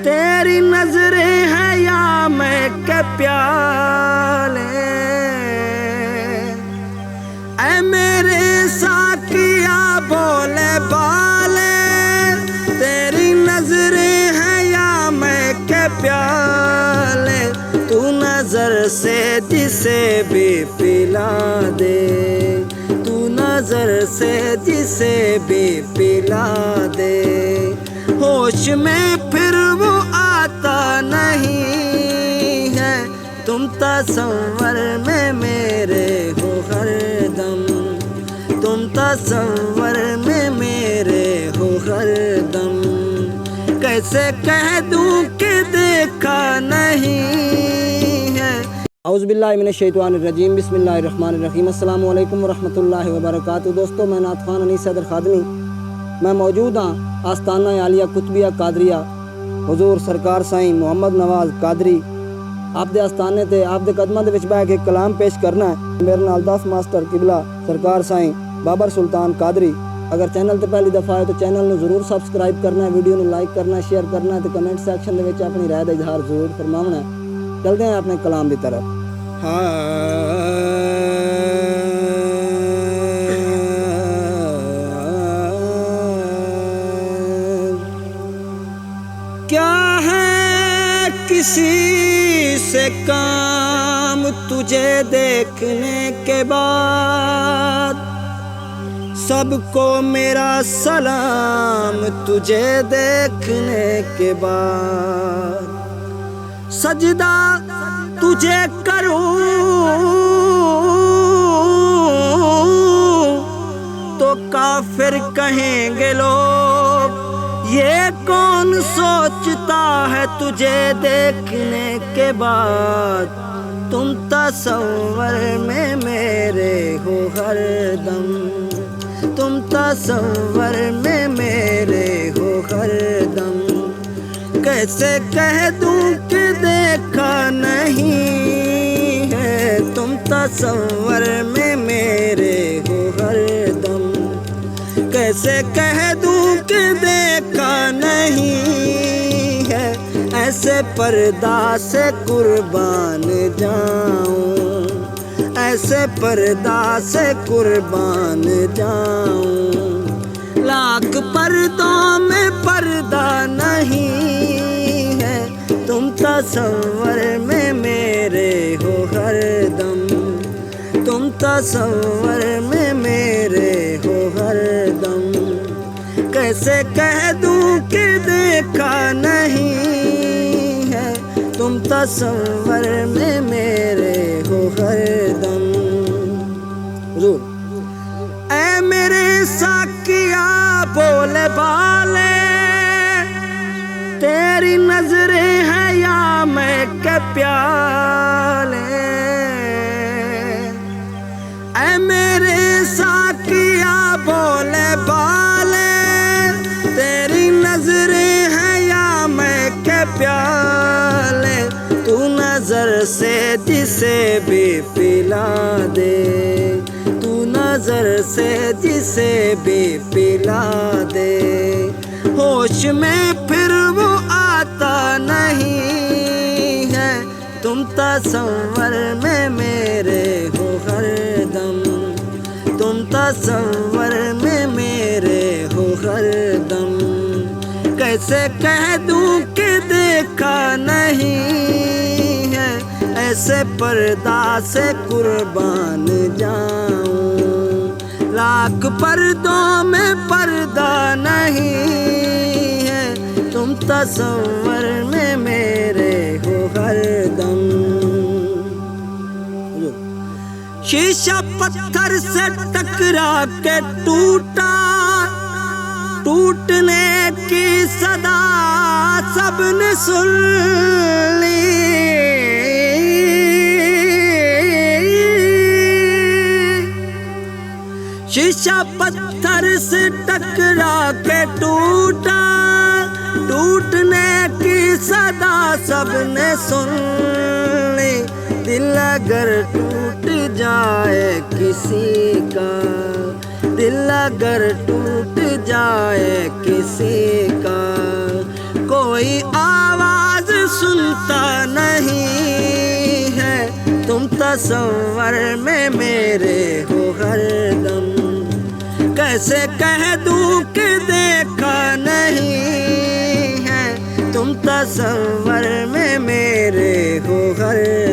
तेरी नजरें हैं या मैं के प्याले, ऐ मेरे साकिया बोले बाले। तेरी नजरें हैं या मैं के प्याले, तू नजर से जिसे भी पिला दे, तू नजर से जिसे भी पिला दे। होश में फिर वो आता नहीं है, तुम तसव्वुर में मेरे हो हरदम, तुम तसव्वुर में मेरे हो हरदम। कैसे कह दूं कि देखा नहीं है। औज़ुबिल्लाहि मिनश्शैतानिर्रजीम, बिस्मिल्लाहिर्रहमानिर्रहीम। अस्सलामु अलैकुम वरहमतुल्लाहि वबरकातुहू। दोस्तों, मैं नात ख़ान अनीस सदर खादमी, मैं मौजूद हाँ आस्ताना आलिया कुतबिया कादरिया हुजूर सरकार साईं मुहम्मद नवाज कादरी आप दे आस्ताने ते आप दे कदमां दे विच बैठ के कलाम पेश करना है। मेरे नाल 10 मास्टर किबला सरकार साईं बाबर सुल्तान कादरी। अगर चैनल ते पहली दफ़ा है तो चैनल नूं जरूर सबसक्राइब करना है, वीडियो नूं लाइक करना, शेयर करना ते कमेंट सैक्शन दे विच अपनी राय दा इजहार जरूर फरमावना है। चलते हैं अपने कलाम की तरफ। क्या है किसी से काम तुझे देखने के बाद, सबको मेरा सलाम तुझे देखने के बाद। सजदा तुझे करूं तो काफिर कहेंगे लोग, ये कौन सोचता है तुझे देखने के बाद। तुम तसव्वुर में मेरे हो हरदम, तुम तसव्वुर में मेरे हो हरदम। कैसे कह दूं कि देखा नहीं है, तुम तसव्वुर में मेरे हो हरदम। कैसे कह दूं कि देखा नहीं है, ऐसे पर्दा से कुर्बान जाऊं, ऐसे पर्दा से कुर्बान जाऊं। लाख पर्दों में पर्दा नहीं है, तुम तसव्वुर में मेरे हो हरदम, तुम तसव्वुर में मेरे हो हरदम। कैसे कह दूं कि देखा नहीं है, तुम तसव्वुर में मेरे हो हरदम। हुजूर ऐ मेरे साकिया बोले बाले, तेरी नजरें हैं या मैं के प्याले, ऐ मेरे साकिया बोले बाले। तेरी नजरें हैं या मैं के प्याले, तू नजर से जिसे भी पिला दे, तू नजर से जिसे भी पिला दे। होश में फिर वो आता नहीं है, तुम तसव्वुर में मेरे हो हरदम, तुम तसव्वुर में मेरे हो हरदम। कैसे कह दूं कि देखा नहीं है, ऐसे पर्दा से कुर्बान जाऊं। लाख पर्दों में पर्दा नहीं है, तुम तसव्वुर में मेरे हो हरदम। शीशा पत्थर से टकरा के टूटा, टूटने की सदा सबने सुन ली। शीशा पत्थर से टकरा के टूटा, टूटने की सदा सबने सुन ली। दिल अगर टूट जाए किसी का, दिल अगर टूट जाए किसी का, कोई आवाज़ तसव्वुर में मेरे हो हरदम। कैसे कह दूं कि देखा नहीं है, तुम तसव्वुर में मेरे हो हरदम।